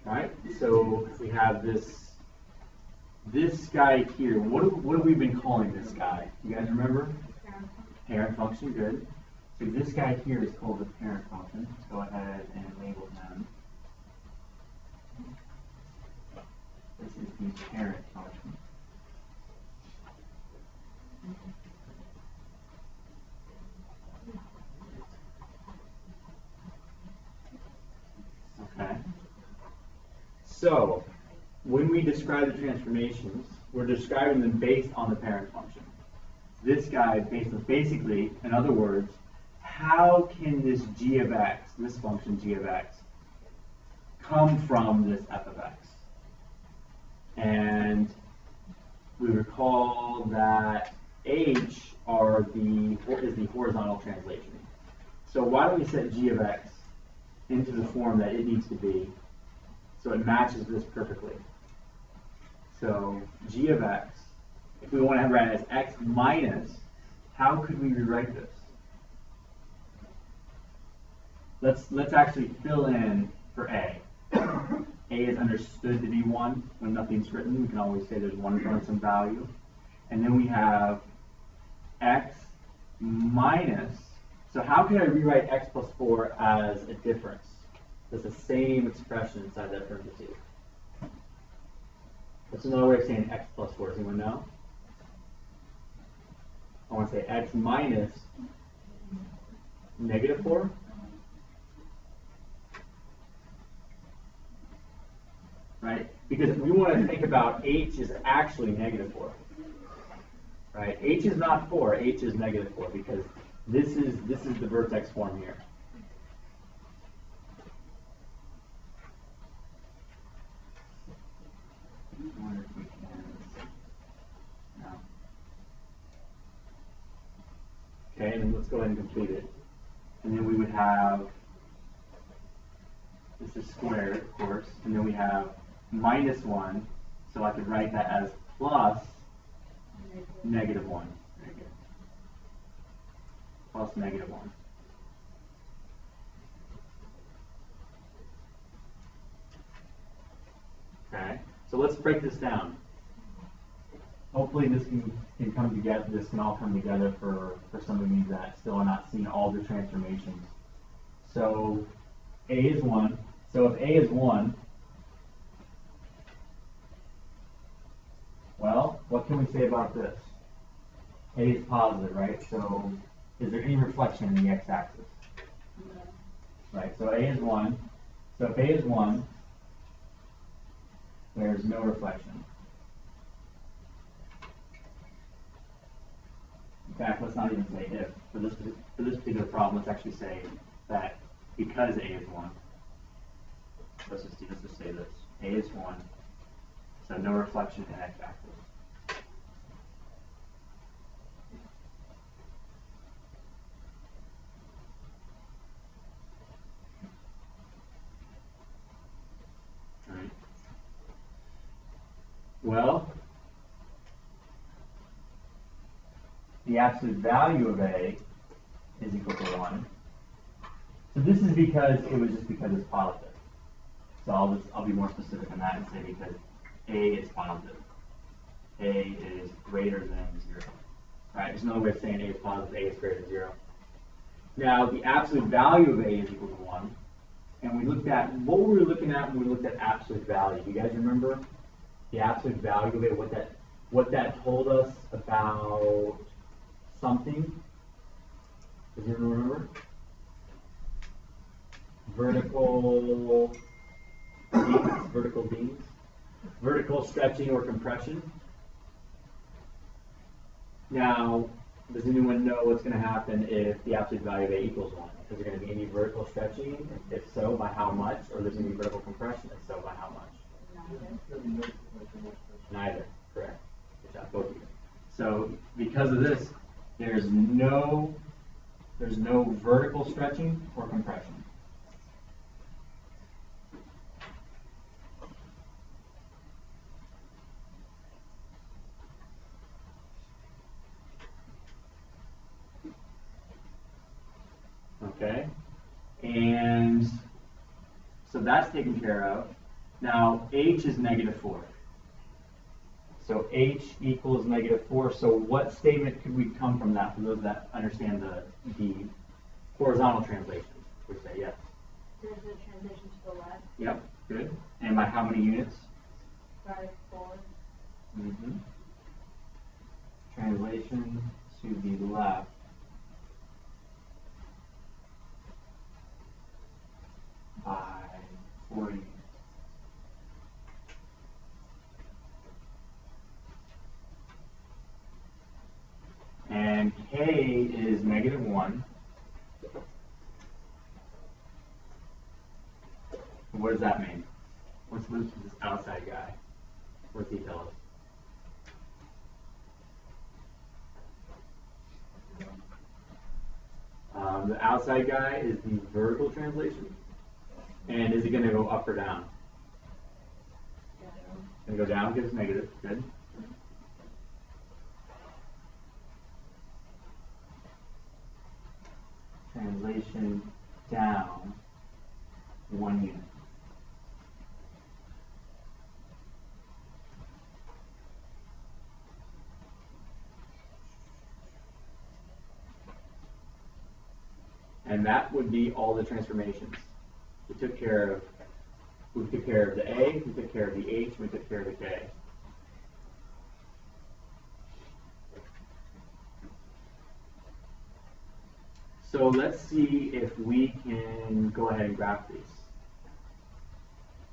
right? So we have this guy here. What have we been calling this guy? You guys remember? Parent function, good. So this guy here is called the parent function. Let's go ahead and label him. This is the parent function. Okay. So when we describe the transformations, we're describing them based on the parent function. This guy basically, in other words, how can this g of x, this function g of x, come from this f of x? And we recall that h is the horizontal translation. So why don't we set g of x into the form that it needs to be so it matches this perfectly? So g of x, if we want to write it as x minus, how could we rewrite this? Let's actually fill in for a. A is understood to be 1 when nothing's written. We can always say there's 1 in front of some value. And then we have x minus. So how can I rewrite x plus 4 as a difference? It's the same expression inside that parentheses. What's another way of saying x plus 4? Does anyone know? I want to say x minus negative 4. Right? Because we want to think about h is actually negative 4. Right? H is not 4, h is negative 4 because this is the vertex form here. I wonder if we can. No. Okay, and then let's go ahead and complete it. And then we would have, this is squared, of course, and then we have minus 1, so I could write that as plus negative 1. Very good. Plus negative 1. Okay, so let's break this down. Hopefully this can come together. This can all come together for some of you that still are not seeing all the transformations. So a is 1. So if a is 1, well, what can we say about this? A is positive, right? So is there any reflection in the x-axis? No. Right, so a is 1. So if a is 1, there's no reflection. In fact, let's not even say if. For this particular problem, let's actually say that because a is 1, let's just say this. A is 1, so no reflection in x-axis. Right. Well, the absolute value of a is equal to 1. So this is because it's positive. So I'll be more specific on that and say because a is positive. A is greater than 0. Right? There's another way of saying a is positive, a is greater than 0. Now the absolute value of a is equal to 1. And we looked at what were we looking at when we looked at absolute value? Do you guys remember the absolute value of it? What that told us about something? Does anyone remember? Vertical beams, vertical stretching or compression. Now, does anyone know what's going to happen if the absolute value of a equals 1? Is there going to be any vertical stretching? If so, by how much? Or there's going to be vertical compression? If so, by how much? Neither. Correct. Good job, both of you. So, because of this, there's no vertical stretching or compression. Okay, and so that's taken care of. Now, h is -4. So h equals -4. So what statement could we come from that, for those that understand the horizontal translation? We say yes. There's a translation to the left. Yep, good. And by how many units? By 4. Mm-hmm. Translation to the left. By 4 units. And k is -1. What does that mean? What's this outside guy? What's he tell us? The outside guy is the vertical translation. And is it going to go up or down? Going to go down because it's negative. Good. Translation down 1 unit. And that would be all the transformations. We took care of the A, we took care of the H, we took care of the K. So let's see if we can go ahead and graph these.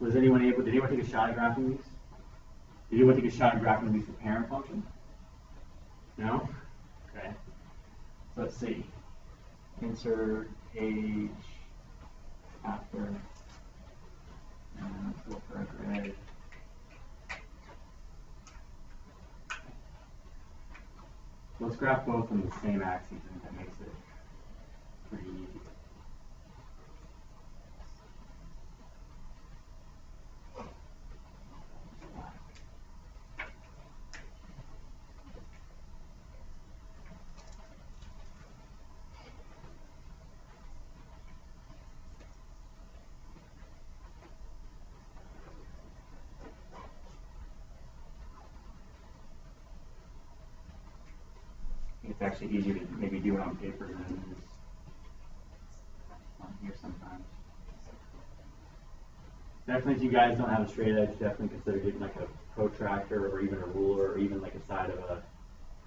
Did anyone take a shot at graphing these? Did anyone take a shot at graphing these for parent function? No? Okay. So let's see. Insert H after, and let's go for a grid. Let's graph both on the same axes, and that makes it pretty easy. It's actually easier to maybe do it on paper than it is on here sometimes. Definitely, if you guys don't have a straight edge, definitely consider getting like a protractor or even a ruler or even like a side of a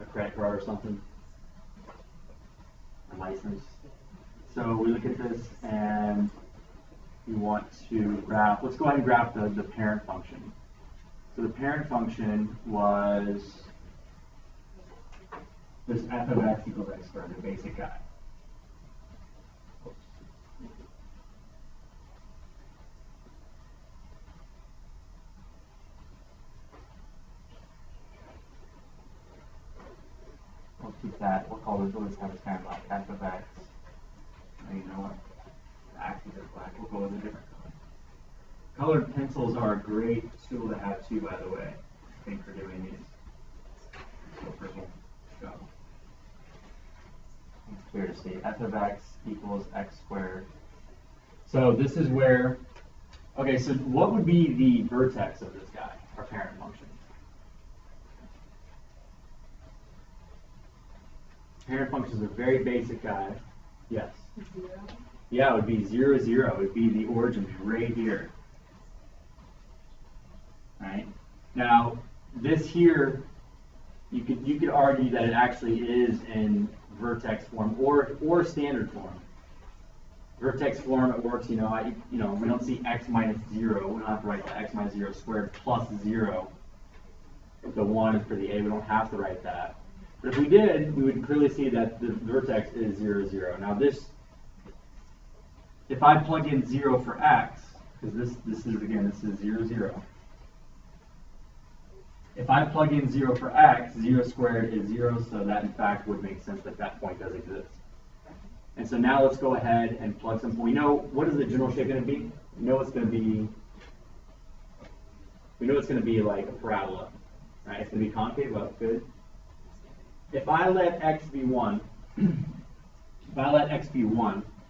credit card or something. A license. So we look at this and we want to graph, let's go ahead and graph the parent function. So the parent function was this f of x equals x squared, the basic guy. We'll keep that, we'll call this, we'll just have this kind of like f of x. And you know what? The axes are black, we'll go with a different color. Colored pencils are a great tool to have too, by the way, I think, for doing these. So purple, go. It's clear to see. F of x equals x squared. So this is where, okay, so what would be the vertex of this guy, our parent function? Parent function is a very basic guy. Yes? 0. Yeah, it would be 0, 0. It would be the origin right here. Right? Now, this here, you could argue that it actually is in vertex form or standard form. Vertex form, it works, we don't see x minus 0. We don't have to write the x minus 0 squared plus 0. The 1 is for the a. We don't have to write that. But if we did, we would clearly see that the vertex is 0, 0. Now this, if I plug in 0 for x, because this is 0, 0. If I plug in 0 for x, 0 squared is 0, so that in fact would make sense that that point does exist. And so now let's go ahead and plug some. We know, what is the general shape going to be? We know it's going to be like a parabola. Right? It's going to be concave up, good. If I let x be 1,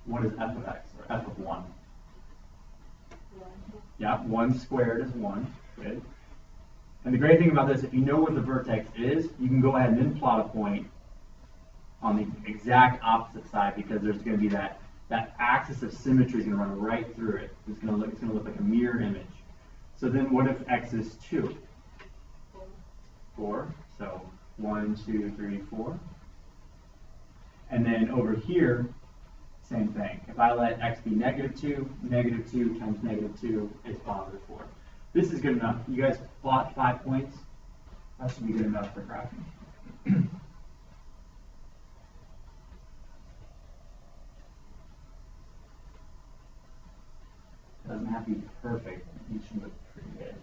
what is f of x, or f of 1? Yeah, 1 squared is 1. Good. And the great thing about this, if you know what the vertex is, you can go ahead and then plot a point on the exact opposite side, because there's going to be that axis of symmetry is going to run right through it. It's going to look like a mirror image. So then what if x is 2? 4. So 1, 2, 3, 4. And then over here, same thing. If I let x be -2 times -2 is +4. This is good enough. You guys plot 5 points. That should be good enough for graphing. Doesn't have to be perfect. You should look pretty good.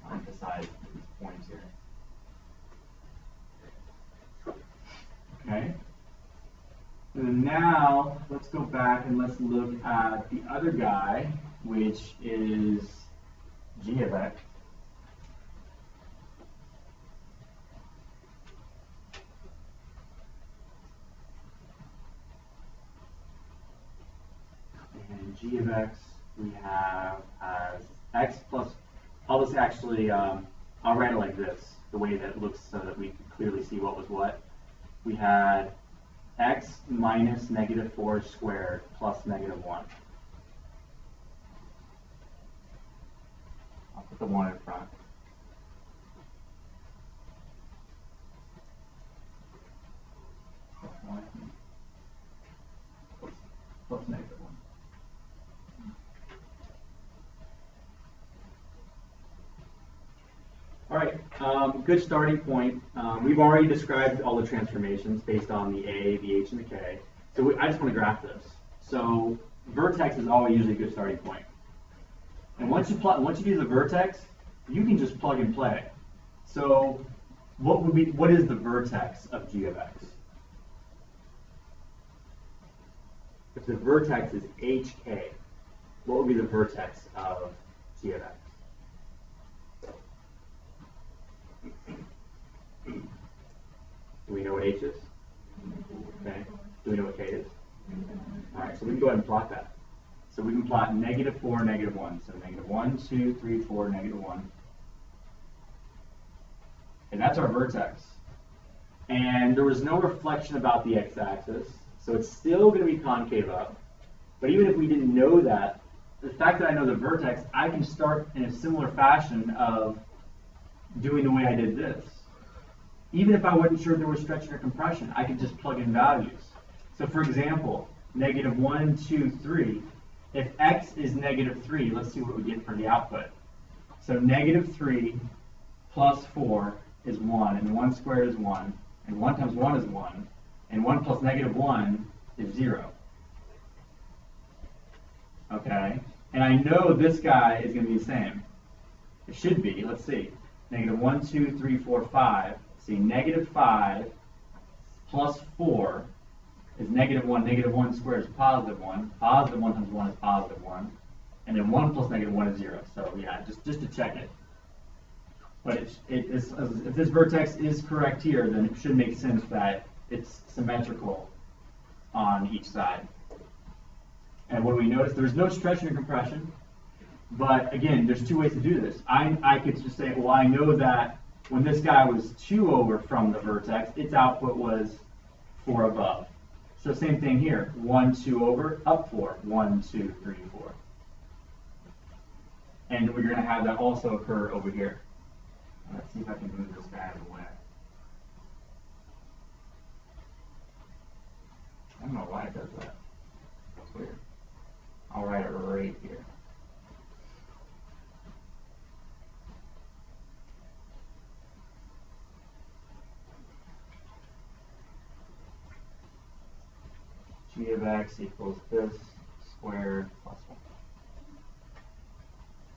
I'll emphasize these points here. Okay. And now let's go back and let's look at the other guy, which is g of x. And g of x we have as x plus, I'll just actually, I'll write it like this, the way that it looks so that we can clearly see what was what. We had x minus -4 squared plus -1. I'll put the 1 in front. Plus -1. All right, good starting point. We've already described all the transformations based on the A, the H, and the K. So I just want to graph this. So vertex is always usually a good starting point. And once you do the vertex, you can just plug and play. So what is the vertex of g of x? If the vertex is hk, what would be the vertex of g of x? Do we know what h is? Okay. Do we know what k is? All right, so we can go ahead and plot that. So we can plot -4, -1. So -1, 2, 3, 4, -1. And that's our vertex. And there was no reflection about the x-axis, so it's still going to be concave up. But even if we didn't know that, the fact that I know the vertex, I can start in a similar fashion of doing the way I did this. Even if I wasn't sure there was stretching or compression, I could just plug in values. So for example, -1, 2, 3. If x is -3, let's see what we get for the output. So -3 plus 4 is 1, and 1 squared is 1, and 1 times 1 is 1, and 1 plus -1 is 0. Okay? And I know this guy is going to be the same. It should be, let's see. -1, 2, 3, 4, 5. See, -5 plus 4 is -1. -1 squared is +1. +1 times 1 is +1. And then 1 plus -1 is 0. So yeah, just to check it. But if this vertex is correct here, then it should make sense that it's symmetrical on each side. And what do we notice? There's no stretching or compression. But again, there's two ways to do this. I could just say, well, I know that when this guy was 2 over from the vertex, its output was 4 above. So same thing here. 1, 2 over, up 4. 1, 2, 3, 4. And we're going to have that also occur over here. Let's see if I can move this guy out of the way. I don't know why it does that. That's weird. I'll write it right here. G of x equals this squared plus 1.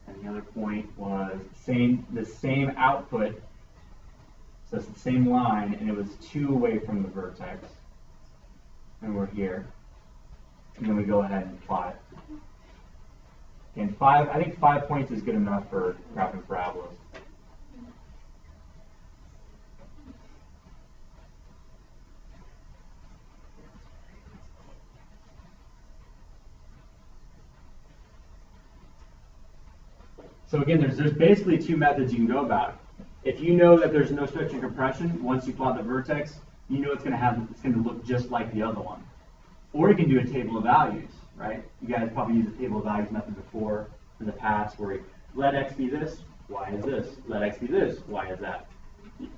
And the other point was the same output, so it's the same line, and it was 2 away from the vertex. And we're here. And then we go ahead and plot it. And I think 5 points is good enough for graphing parabolas. So again, there's basically two methods you can go about it. If you know that there's no stretching compression, once you plot the vertex, you know it's going to look just like the other one. Or you can do a table of values, right? You guys probably used the table of values method before in the past, where you let x be this, y is this. Let x be this, y is that.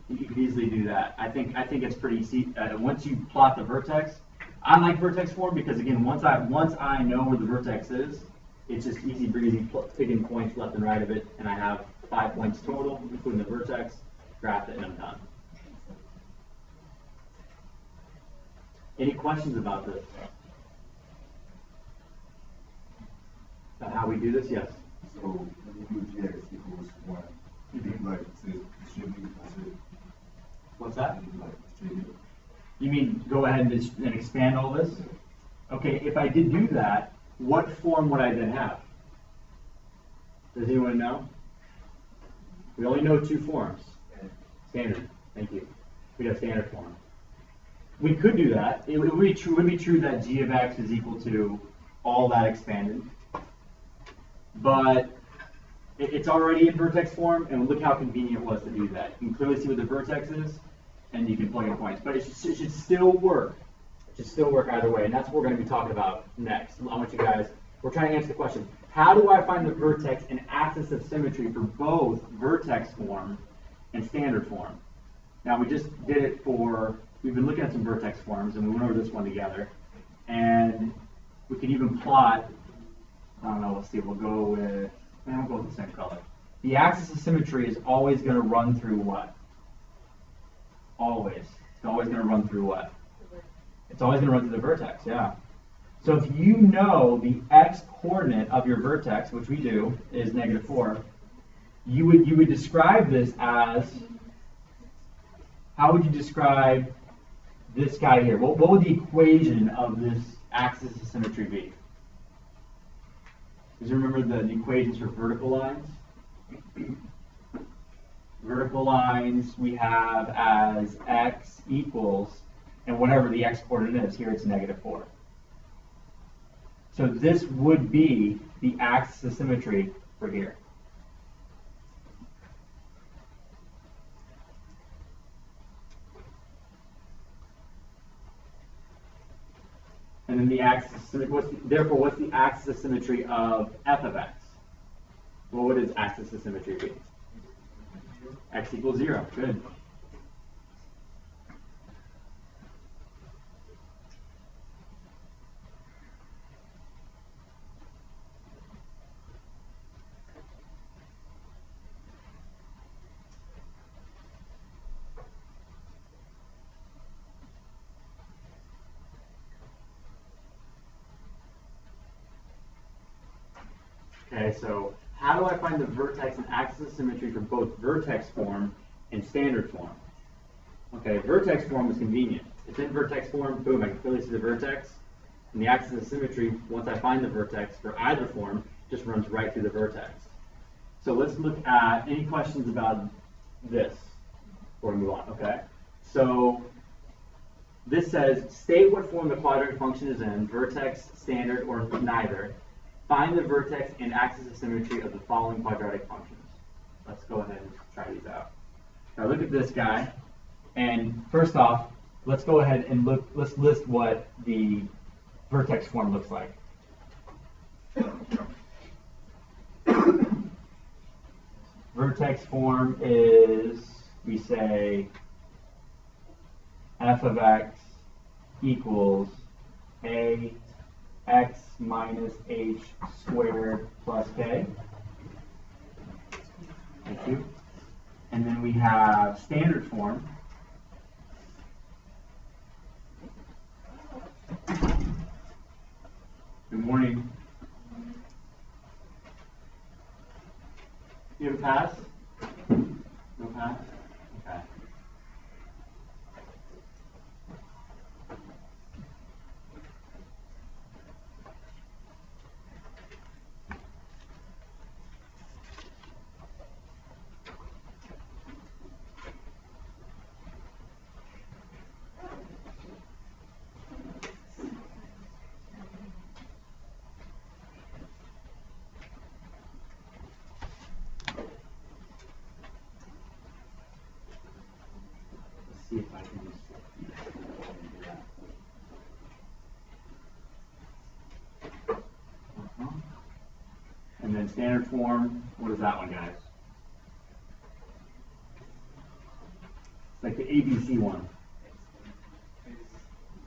You could easily do that. I think it's pretty easy. Once you plot the vertex, I like vertex form because again, once I know where the vertex is, it's just easy breezy picking points left and right of it, and I have 5 points total, including the vertex, graph it, and I'm done. Any questions about this? About how we do this? Yes. So when you do gx equals 1, you think like say distribute, that's it. What's that? Like distribute. You mean go ahead and expand all this? Okay, if I did do that, what form would I then have? Does anyone know? We only know two forms. Standard. Thank you. We have standard form. We could do that. It would be true that g of x is equal to all that expanded. But it's already in vertex form, and look how convenient it was to do that. You can clearly see what the vertex is, and you can plug in points. But it should still work. It should still work either way, and that's what we're going to be talking about next. I want you guys, we're trying to answer the question, how do I find the vertex and axis of symmetry for both vertex form and standard form? Now, we just did it for, we've been looking at some vertex forms, and we went over this one together. And we can even plot, I don't know, let's see, we'll go with the same color. The axis of symmetry is always going to run through what? Always. It's always going to run through what? It's always going to run through the vertex, yeah. So if you know the x-coordinate of your vertex, which we do, is -4, you would describe this as, how would you describe this guy here? What would the equation of this axis of symmetry be? Does you remember the equations for vertical lines? Vertical lines we have as x equals, and whatever the x-coordinate is, here it's -4. So this would be the axis of symmetry for here. And then the axis of symmetry, therefore, what's the axis of symmetry of f of x? Well, what does axis of symmetry be? X equals 0. Good. Okay, so how do I find the vertex and axis of symmetry for both vertex form and standard form? Okay, vertex form is convenient. It's in vertex form, boom, I can clearly see the vertex. And the axis of symmetry, once I find the vertex for either form, just runs right through the vertex. So let's look at any questions about this before we move on, okay? So this says, state what form the quadratic function is in, vertex, standard, or neither. Find the vertex and axis of symmetry of the following quadratic functions. Let's go ahead and try these out. Now look at this guy, and first off, let's go ahead and let's list what the vertex form looks like. Vertex form is, we say, f of x equals a x minus h squared plus k. Thank you. And then we have standard form. Good morning. You have a pass? No pass? Okay. if I can just do that. And then standard form, what is that one, guys? It's like the ABC one.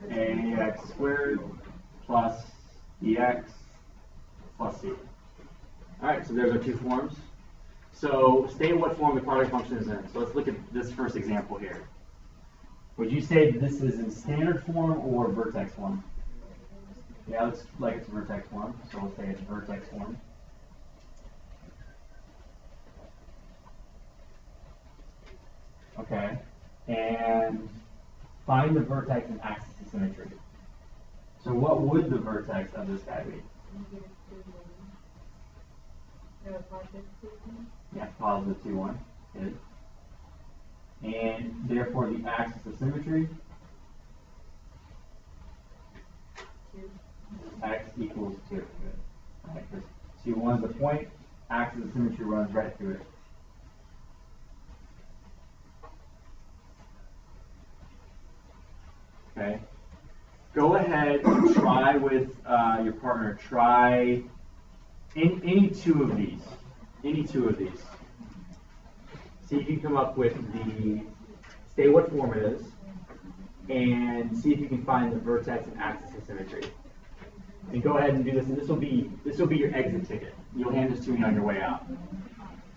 AX squared plus EX plus C. Alright, so there's our two forms. So state what form the quadratic function is in. So let's look at this first example here. Would you say that this is in standard form or vertex form? Yeah, looks like it's vertex form, so we'll say it's vertex form. Okay, and find the vertex and axis of symmetry. So what would the vertex of this guy be? Yeah, positive 2, 1. Good. And therefore the axis of symmetry? 2. X equals 2. Good. Right, because 2, 1 is the point, axis of symmetry runs right through it. Okay. Go ahead and try with your partner. Try any two of these. Any two of these. See if you can come up with the, say what form it is, and see if you can find the vertex and axis of symmetry. And go ahead and do this, and this will be your exit ticket. You'll hand this to me on your way out.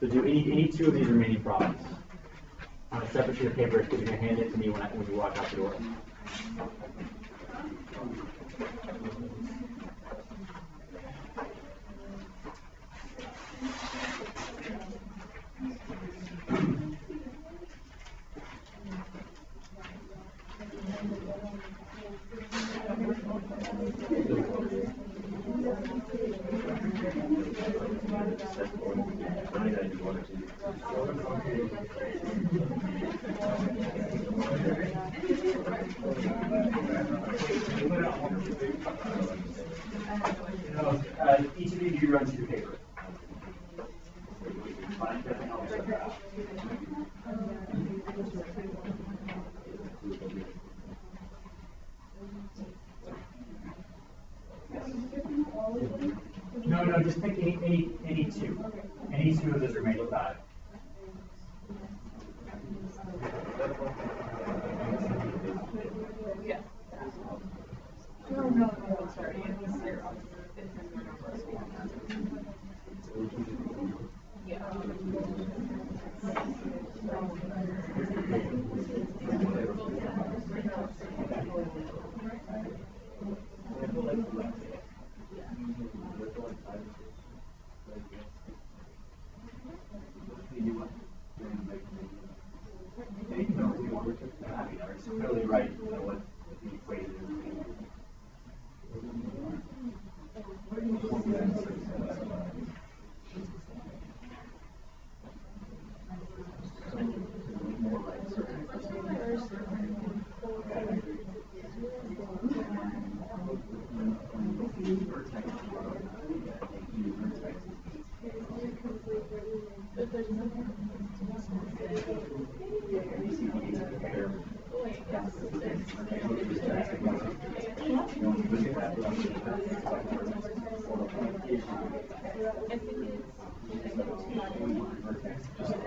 So do any two of these remaining problems on a separate sheet of paper, because you're going to hand it to me when you walk out the door. Each of you runs your paper. No, just pick any two. Any two of those remaining 5. Yeah. No, sorry. Yeah. It's really right, what the equation is.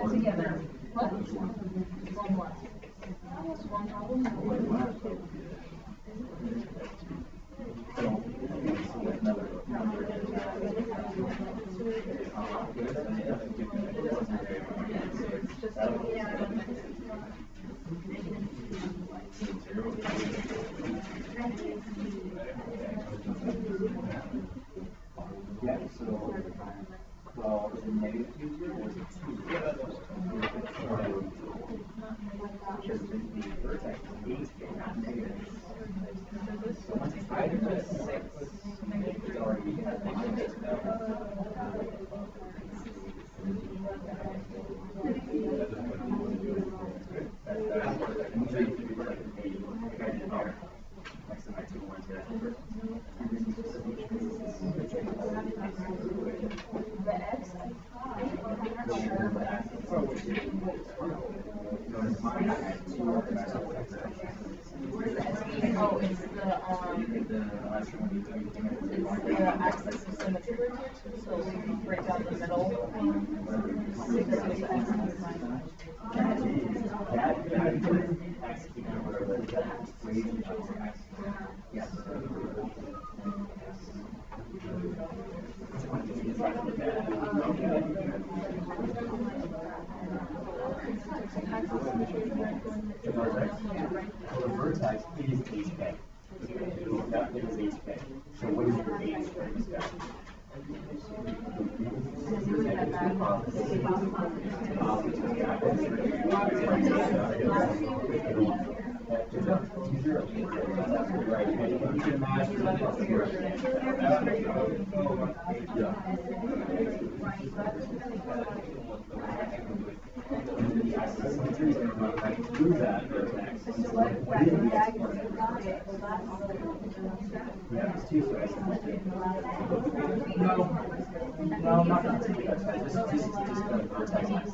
Together. What? One more. Yeah, so, well, is it negative 2 or is it 2? Because the vertex is 8, not negative. So once it's either to 6, it's already has negative. Next to my 2 1s here. The X? Notice mine had 2 Oh, it's the axis of symmetry. So we break down the middle. The vertex is HK. That is HK. So what is your H for this guy? Prove that vertex. Yeah, it's two sides. No, not that. Just the vertex axis.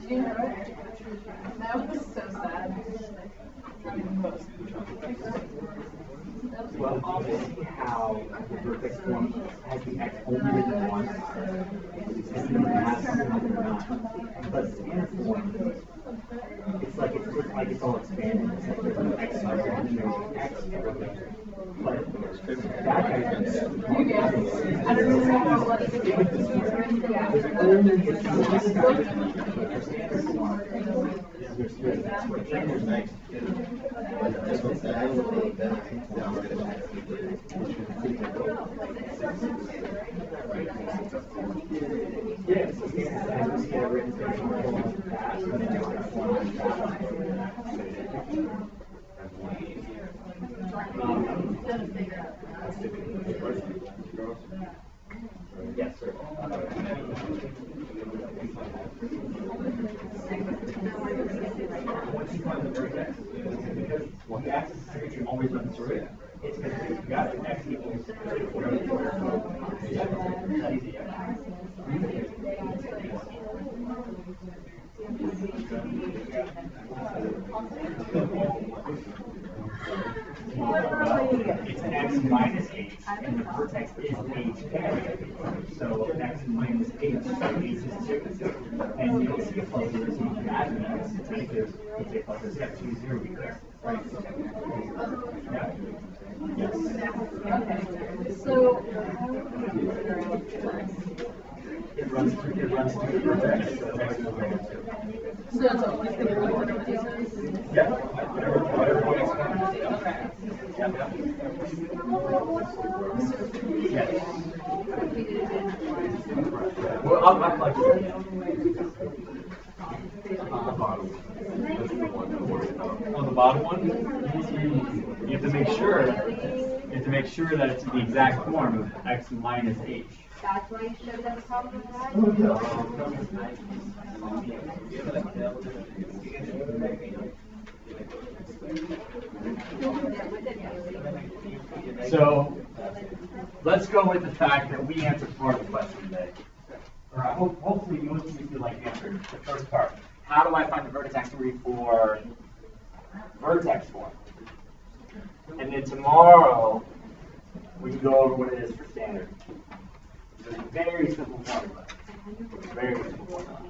You know, that was so sad. Well, obviously how the vertex form has the x only written once, and then it has something like a 9. But standard form, it's like it's all expanded. It's like there's an x squared and there's an x squared. But that guy, You guys, I don't know what it is. there's only a standard form. There's and there's x. Yeah, so standard get a written version of that, but then it's got one yes, sir. Once you find the vertex, because the axis of symmetry always runs through it, it's because you've got an x equals 34. That's easy, yeah. It's an x minus h, and the vertex is hk. So x minus h, so h is 2. And you don't see a plus here, so you can add an x. It's a plus, it's got 2 0 here. Right? Yeah. Yes. Okay. So, It runs through the vertex, so x is greater than 2. so it's only for the vertices? Yeah. Whatever points come. Yeah. Well, I'll like it. On the bottom one, you have to make sure that it's the exact form of x minus h. That's why you showed us how to write. So let's go with the fact that we answered part of the question today. Or hopefully most of you feel like answered the first part. How do I find the vertex axis for vertex form? And then tomorrow we can go over what it is for standard. It's a very simple formula. Very simple formula.